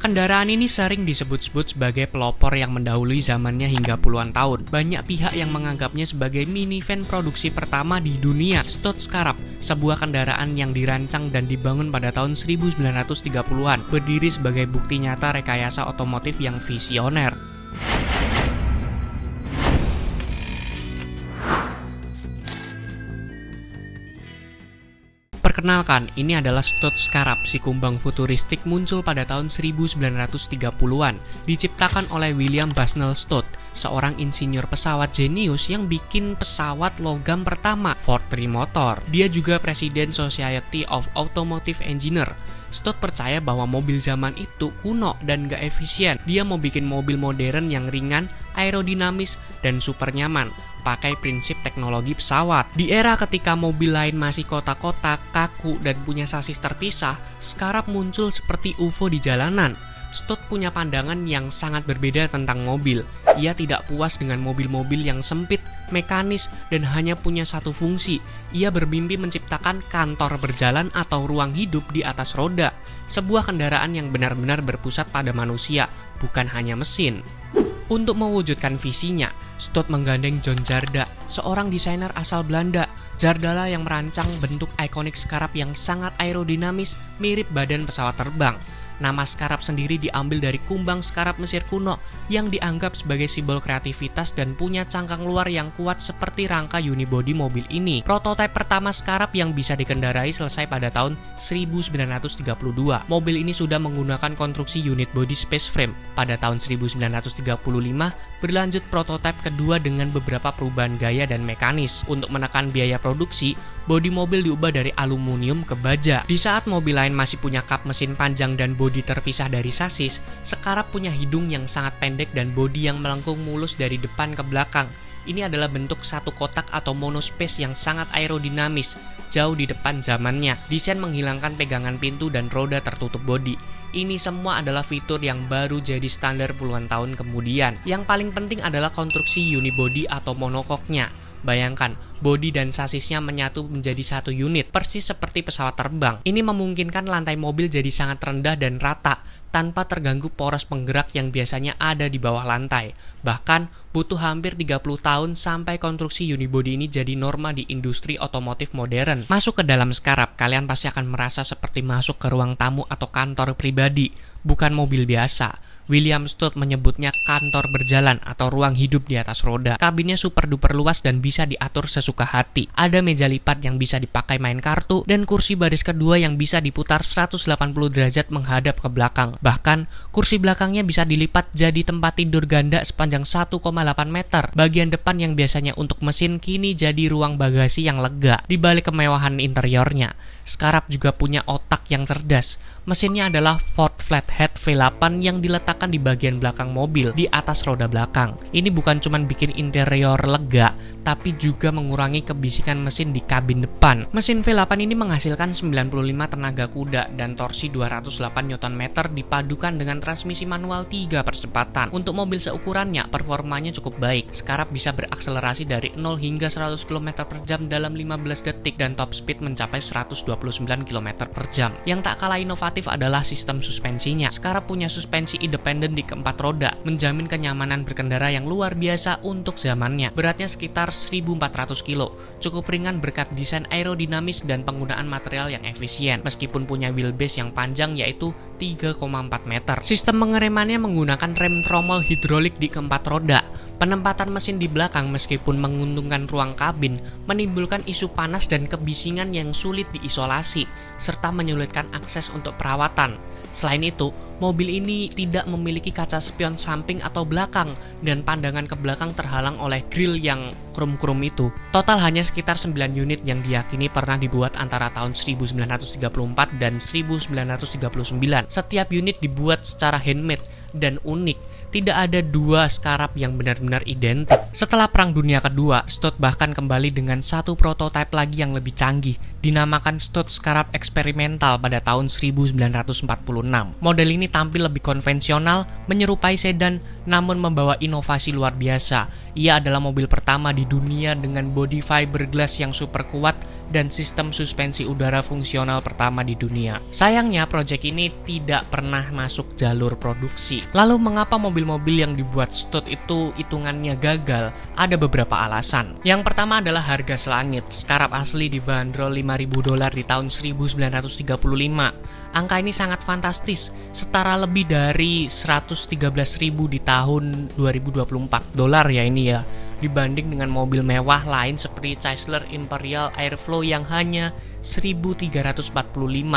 Kendaraan ini sering disebut-sebut sebagai pelopor yang mendahului zamannya hingga puluhan tahun. Banyak pihak yang menganggapnya sebagai minivan produksi pertama di dunia. Stott Scarab, sebuah kendaraan yang dirancang dan dibangun pada tahun 1930-an, berdiri sebagai bukti nyata rekayasa otomotif yang visioner. Perkenalkan, ini adalah Stott Scarab, si kumbang futuristik muncul pada tahun 1930-an, diciptakan oleh William Bushnell Stott, seorang insinyur pesawat jenius yang bikin pesawat logam pertama, Ford Trimotor. Dia juga presiden Society of Automotive Engineer. Stott percaya bahwa mobil zaman itu kuno dan gak efisien. Dia mau bikin mobil modern yang ringan, aerodinamis, dan super nyaman, pakai prinsip teknologi pesawat. Di era ketika mobil lain masih kotak-kotak, kaku, dan punya sasis terpisah, Scarab muncul seperti UFO di jalanan. Stott punya pandangan yang sangat berbeda tentang mobil. Ia tidak puas dengan mobil-mobil yang sempit, mekanis, dan hanya punya satu fungsi. Ia bermimpi menciptakan kantor berjalan atau ruang hidup di atas roda. Sebuah kendaraan yang benar-benar berpusat pada manusia, bukan hanya mesin. Untuk mewujudkan visinya, Stott menggandeng John Zarda, seorang desainer asal Belanda. Zarda yang merancang bentuk ikonik Scarab yang sangat aerodinamis, mirip badan pesawat terbang. Nama Scarab sendiri diambil dari kumbang Scarab Mesir kuno yang dianggap sebagai simbol kreativitas dan punya cangkang luar yang kuat seperti rangka unibody mobil ini. Prototipe pertama Scarab yang bisa dikendarai selesai pada tahun 1932. Mobil ini sudah menggunakan konstruksi unit body space frame. Pada tahun 1935 berlanjut prototipe kedua dengan beberapa perubahan gaya dan mekanis. Untuk menekan biaya produksi, bodi mobil diubah dari aluminium ke baja. Di saat mobil lain masih punya kap mesin panjang dan bodi terpisah dari sasis, Scarab punya hidung yang sangat pendek dan bodi yang melengkung mulus dari depan ke belakang. Ini adalah bentuk satu kotak atau monospace yang sangat aerodinamis, jauh di depan zamannya. Desain menghilangkan pegangan pintu dan roda tertutup bodi. Ini semua adalah fitur yang baru jadi standar puluhan tahun kemudian. Yang paling penting adalah konstruksi unibody atau monokoknya. Bayangkan, bodi dan sasisnya menyatu menjadi satu unit, persis seperti pesawat terbang. Ini memungkinkan lantai mobil jadi sangat rendah dan rata, tanpa terganggu poros penggerak yang biasanya ada di bawah lantai. Bahkan, butuh hampir 30 tahun sampai konstruksi unibody ini jadi norma di industri otomotif modern. Masuk ke dalam Scarab, kalian pasti akan merasa seperti masuk ke ruang tamu atau kantor pribadi, bukan mobil biasa. William Stott menyebutnya kantor berjalan atau ruang hidup di atas roda. Kabinnya super duper luas dan bisa diatur sesuka hati. Ada meja lipat yang bisa dipakai main kartu dan kursi baris kedua yang bisa diputar 180 derajat menghadap ke belakang. Bahkan, kursi belakangnya bisa dilipat jadi tempat tidur ganda sepanjang 1,8 meter. Bagian depan yang biasanya untuk mesin kini jadi ruang bagasi yang lega. Di balik kemewahan interiornya, Scarab juga punya otak yang cerdas. Mesinnya adalah Ford Flathead V8 yang diletakkan di bagian belakang mobil, di atas roda belakang. Ini bukan cuma bikin interior lega, tapi juga mengurangi kebisikan mesin di kabin depan. Mesin V8 ini menghasilkan 95 tenaga kuda dan torsi 208 Nm dipadukan dengan transmisi manual 3 percepatan. Untuk mobil seukurannya, performanya cukup baik. Scarab bisa berakselerasi dari 0 hingga 100 km per jam dalam 15 detik dan top speed mencapai 129 km per jam. Yang tak kalah inovatif adalah sistem suspensinya. Scarab punya suspensi independen di keempat roda, menjamin kenyamanan berkendara yang luar biasa untuk zamannya. Beratnya sekitar 1.400 kilo, cukup ringan berkat desain aerodinamis dan penggunaan material yang efisien. Meskipun punya wheelbase yang panjang yaitu 3,4 meter. Sistem pengeremannya menggunakan rem tromol hidrolik di keempat roda. Penempatan mesin di belakang meskipun menguntungkan ruang kabin, menimbulkan isu panas dan kebisingan yang sulit diisolasi, serta menyulitkan akses untuk perawatan. Selain itu, mobil ini tidak memiliki kaca spion samping atau belakang, dan pandangan ke belakang terhalang oleh grill yang krum-krum itu. Total hanya sekitar 9 unit yang diyakini pernah dibuat antara tahun 1934 dan 1939. Setiap unit dibuat secara handmade dan unik. Tidak ada dua Scarab yang benar-benar identik. Setelah Perang Dunia Kedua, Stott bahkan kembali dengan satu prototipe lagi yang lebih canggih, dinamakan Stott Scarab Eksperimental pada tahun 1946. Model ini tampil lebih konvensional, menyerupai sedan, namun membawa inovasi luar biasa. Ia adalah mobil pertama di dunia dengan body fiberglass yang super kuat dan sistem suspensi udara fungsional pertama di dunia. Sayangnya, proyek ini tidak pernah masuk jalur produksi. Lalu mengapa mobil-mobil yang dibuat Stout itu hitungannya gagal? Ada beberapa alasan. Yang pertama adalah harga selangit. Scarab asli dibanderol $5.000 di tahun 1935. Angka ini sangat fantastis, setara lebih dari 113.000 di tahun 2024 dolar ya ini ya, dibanding dengan mobil mewah lain seperti Chrysler Imperial Airflow yang hanya 1.345.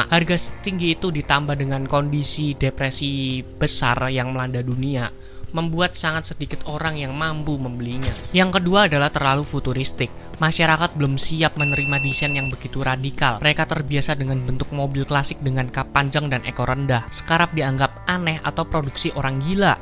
Harga setinggi itu ditambah dengan kondisi depresi besar yang melanda dunia, membuat sangat sedikit orang yang mampu membelinya. Yang kedua adalah terlalu futuristik. Masyarakat belum siap menerima desain yang begitu radikal. Mereka terbiasa dengan bentuk mobil klasik dengan kap panjang dan ekor rendah. Scarab dianggap aneh atau produksi orang gila.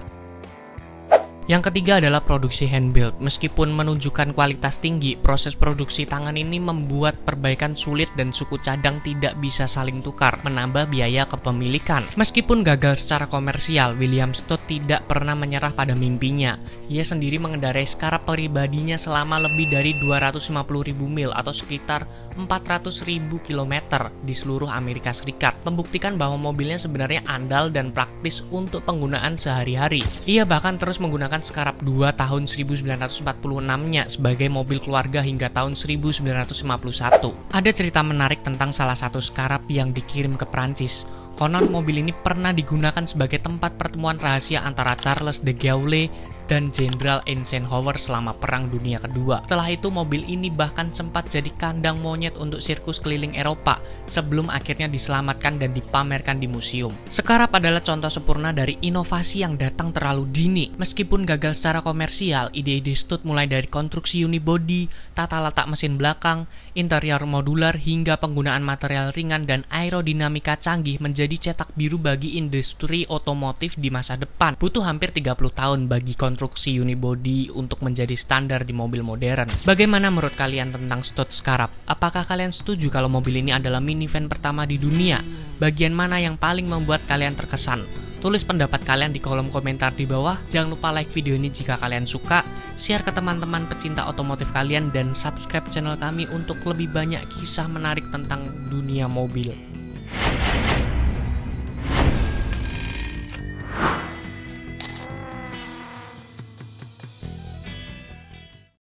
Yang ketiga adalah produksi hand-built. Meskipun menunjukkan kualitas tinggi, proses produksi tangan ini membuat perbaikan sulit dan suku cadang tidak bisa saling tukar, menambah biaya kepemilikan. Meskipun gagal secara komersial, William Stout tidak pernah menyerah pada mimpinya. Ia sendiri mengendarai Scarab pribadinya selama lebih dari 250.000 mil atau sekitar 400.000 km di seluruh Amerika Serikat, membuktikan bahwa mobilnya sebenarnya andal dan praktis untuk penggunaan sehari-hari. Ia bahkan terus menggunakan Scarab 2 tahun 1946-nya sebagai mobil keluarga hingga tahun 1951. Ada cerita menarik tentang salah satu Scarab yang dikirim ke Prancis. Konon mobil ini pernah digunakan sebagai tempat pertemuan rahasia antara Charles de Gaulle dan Jenderal Eisenhower selama Perang Dunia Kedua. Setelah itu mobil ini bahkan sempat jadi kandang monyet untuk sirkus keliling Eropa sebelum akhirnya diselamatkan dan dipamerkan di museum. Scarab adalah contoh sempurna dari inovasi yang datang terlalu dini. Meskipun gagal secara komersial, ide-ide Stout mulai dari konstruksi unibody, tata letak mesin belakang, interior modular hingga penggunaan material ringan dan aerodinamika canggih menjadi cetak biru bagi industri otomotif di masa depan. Butuh hampir 30 tahun bagi konstruksi unibody untuk menjadi standar di mobil modern. Bagaimana menurut kalian tentang Stout Scarab? Apakah kalian setuju kalau mobil ini adalah minivan pertama di dunia? Bagian mana yang paling membuat kalian terkesan? Tulis pendapat kalian di kolom komentar di bawah. Jangan lupa like video ini jika kalian suka, share ke teman-teman pecinta otomotif kalian, dan subscribe channel kami untuk lebih banyak kisah menarik tentang dunia mobil.